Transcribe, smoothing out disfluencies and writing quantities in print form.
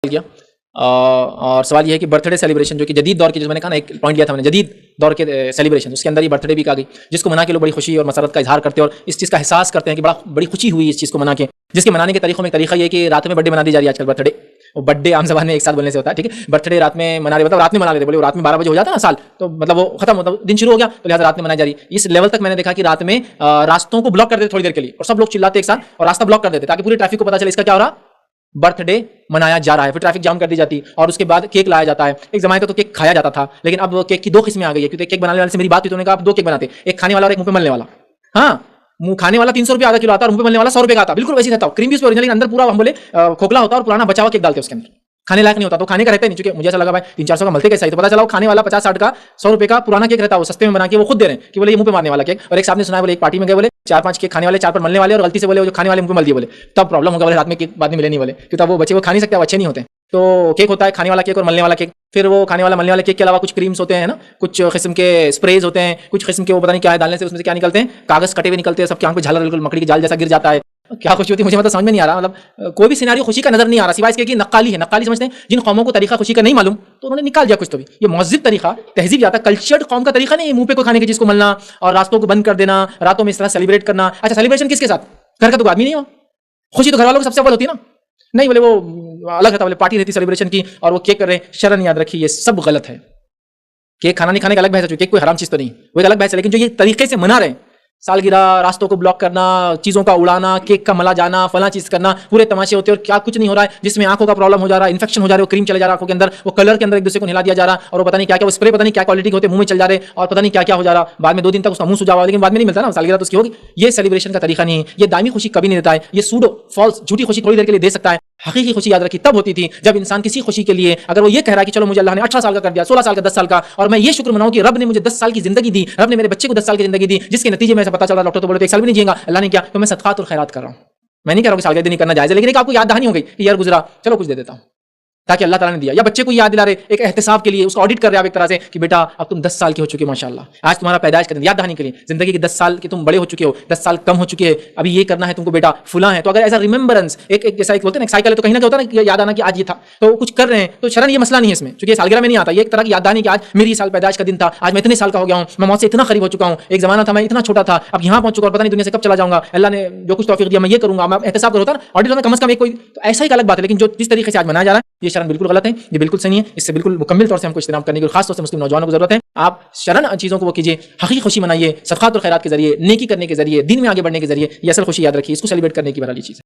किया और सवाल यह है कि बर्थडे सेलिब्रेशन जो कि जदीद दौर के, जो मैंने कहा ना, एक पॉइंट लिया था मैंने, जदीद दौर के सेलिब्रेशन, उसके अंदर ये बर्थडे भी आ गई, जिसको मना के लोग बड़ी खुशी और मसरत का इजहार करते हैं और इस चीज़ का एहसास करते हैं कि बड़ी खुशी हुई इस चीज़ को मना के। जिसके मनाने के तरीकों में एक तरीका ये कि रात में बर्थडे मना दी जा रही है आजकल। बर्थडे और बर्थडे आम जबान में एक साथ बोलने से होता है, ठीक है। बर्थडे रात में मना रहे, मतलब रात में मना लेते, बोले रात में 12 बजे हो जाता है ना साल, तो मतलब वो खत्म होता, दिन शुरू हो गया, तो लिहाजा रात में मनाई जा रही है। इस लेवल तक मैंने देखा कि रात में रास्तों को ब्लॉक कर देते थोड़ी देर के लिए, और सब लोग चिल्लाते एक साथ और रास्ता ब्लॉक कर देते ताकि पूरी ट्रैफिक को पता चले इसका क्या हो रहा, बर्थडे मनाया जा रहा है। फिर ट्रैफिक जाम कर दी जाती और उसके बाद केक लाया जाता है। एक जमाने तो केक खाया जाता था, लेकिन अब केक की दो किस्में आ गई है, क्योंकि केक बनाने वाले से मेरी बात हुई तो उन्होंने कहा आप दो केक बनाते, एक खाने वाला और एक मुंह पे मलने वाला। हाँ, मुंह खाने वाला 300 रुपये आधा किलो आता है और मुंह पे मलने वाला 100 रुपये का आता, बिल्कुल वैसे रहता है, क्रीम भी उसमें ओरिजिनल, अंदर पूरा हम बोले खोखला होता है और पुराना बचा हुआ केक डालते हैं उसके अंदर, खाने लायक नहीं होता, तो खाने का रहता ही नहीं। चूंकि मुझे ऐसा लगा भाई 300-400 का मलते कैसे ही, तो पता चला वो खाने वाला 50-60 का 100 रुपये का पुराना केक रहता है, वो सस्ते में बना के वो खुद दे रहे हैं कि बोले ये मुंह पे मारने वाला केक। और एक साहब ने सुना, बोले एक पार्टी में गए, बोले 4-5 केक खाने वाले, 4 पर मलने वाले, और गलती से बोले वो जो खाने वाले मुंह पे मल दिए, बोले तब प्रॉब्लम होगा, बोले रात में केक बाद में मिले नहीं, बोले क्योंकि तब वो बच्चे वो खा नहीं सकते, अच्छे नहीं होते। तो केक होता है खाने वाला केक और मलने वाला केक। फिर वो खाने वाला मलने वाले केक के अलावा कुछ क्रीम्स होते हैं ना, कुछ किस्म के स्प्रेज होते हैं, कुछ किस्म के वो पता नहीं क्या है, डालने से उसमें से क्या निकलते हैं, कागज कटे हुए निकलते हैं, सबके आंख पे झालर बिल्कुल मकड़ी की जाल जैसा गिर जाता है। क्या खुशी होती है मुझे मतलब समझ में नहीं आ रहा, मतलब कोई भी सिनेरियो खुशी का नजर नहीं आ रहा, सिवाय इसके कि नक्काली है। नक्काली समझते हैं जिन कौमों को तरीका खुशी का नहीं मालूम, तो उन्होंने निकाल दिया कुछ तो भी। ये महज़िब तरीका, तहजीब जाता, कल्चर्ड कौम का तरीका नहीं, मुंह पे कोई खाने की चीज को मलना और रास्तों को बंद कर देना, रातों में इस तरह सेलिब्रेट करना। अच्छा, सेलिब्रेशन किसके साथ? घर का तो आदमी नहीं हो, खुशी तो घर वालों को सबसे अव्वल होती है ना। नहीं बोले वो अलग रहता, बोले पार्टी रहती सेलिब्रेशन की और वो केक कर रहे हैं। शर्म याद रखिए, ये सब गलत है। केक खाना नहीं खाने का अलग बहस है, केक कोई हराम चीज तो नहीं, वो एक अलग बहस है, लेकिन जो ये तरीके से मना रहे हैं, सालगिरह, रास्तों को ब्लॉक करना, चीजों का उड़ाना, केक का मला जाना, फला चीज करना, पूरे तमाशे होते हैं और क्या कुछ नहीं हो रहा है, जिसमें आंखों का प्रॉब्लम हो जा रहा है, इन्फेक्शन हो जा रहा है, वो क्रीम चले जा रहा है आंखों के अंदर, वो कलर के अंदर एक दूसरे को हिला दिया जा रहा है, और वो पता नहीं क्या क्या, वो स्प्रे पता नहीं क्या क्वालिटी के होते, मुंह में चल जा रहे और पता नहीं क्या क्या हो जा रहा, बाद में 2 दिन तक उसका मुंह सूजा हुआ, लेकिन बाद में नहीं मिलता ना, सालगिरह तो उसकी होगी। ये सेलिब्रेशन का तरीका नहीं है, ये दायमी खुशी कभी नहीं देता है, ये सूडो फॉल्स झूठी खुशी थोड़ी देर के लिए दे सकता है। हकीकी खुशी याद रखिए तब होती थी जब इंसान किसी खुशी के लिए, अगर वो ये कह रहा है कि चलो मुझे अल्लाह ने 18 साल का कर दिया, 16 साल का, 10 साल का, और मैं ये शुक्र मनाऊं कि रब ने मुझे 10 साल की जिंदगी दी, रब ने मेरे बच्चे को 10 साल की जिंदगी दी, जिसके नतीजे में ऐसा पता चल रहा डॉक्टर तो बोले तो 1 साल भी नहीं जिएगा, अल्लाह ने किया, तो मैं सदकात और खैरात कर रहा हूं। मैं नहीं कह रहा हूं कि सालगिरह नहीं करना जायज है, लेकिन एक आपको याद दहानी हो गई कि यार गुजरा, चलो कुछ दे देता हूं ताकि अल्लाह ताला ने दिया। या बच्चे को याद दिला रहे एक एहतिसाब के लिए, उसको ऑडिट कर रहे आप एक तरह से कि बेटा अब तुम 10 साल के हो चुके हो माशाल्लाह, आज तुम्हारा पैदाइश का दिन, याद दहानी के लिए जिंदगी के 10 साल के तुम बड़े हो चुके हो, 10 साल कम हो चुके हैं, अभी ये करना है तुमको बेटा, फुला है। तो अगर ऐसा रिमेंबरेंस एक जैसा एक बोलते हैं ना साइकिल है, तो कहीं ना क्या होता है ना, याद आना कि आज ये था, तो कुछ कर रहे हैं, तो शरन ये मसला नहीं है इसमें, क्योंकि सालगिरह में नहीं आता, ये एक तरह की याद दहानी कि आज मेरी साल पैदाइश का दिन था, आज मैं इतने साल का हो गया हूँ, मैं मौत से इतना करीब हो चुका हूँ, एक जमाना था मैं इतना छोटा था, अब यहाँ पहुंच चुका और पता नहीं दुनिया से कब चला जाऊंगा, अल्लाह ने जो कुछ तौफीक दिया मैं ये करूंगा, मैं एहतिसाब होता है ऑडिट होना कम से कम एक कोई, तो ऐसा ही अलग बात है। लेकिन जो जिस तरीके से आज मनाया जा रहा है ये शरन बिल्कुल गलत है, ये बिल्कुल सही है, इससे बिल्कुल मुकम्मल तौर से हमको इस्तेमाल करने की खास तौर से मुस्लिम नौजवानों को जरूरत है। आप शरन चीजों को वो कीजिए, हकीकी खुशी मनाइए, सदकात और खैरात के जरिए, नेकी करने के जरिए, दिन में आगे बढ़ने के जरिए, ये असल खुशी याद रखिए, इसको सेलिब्रेट करने की बड़ी चीज है।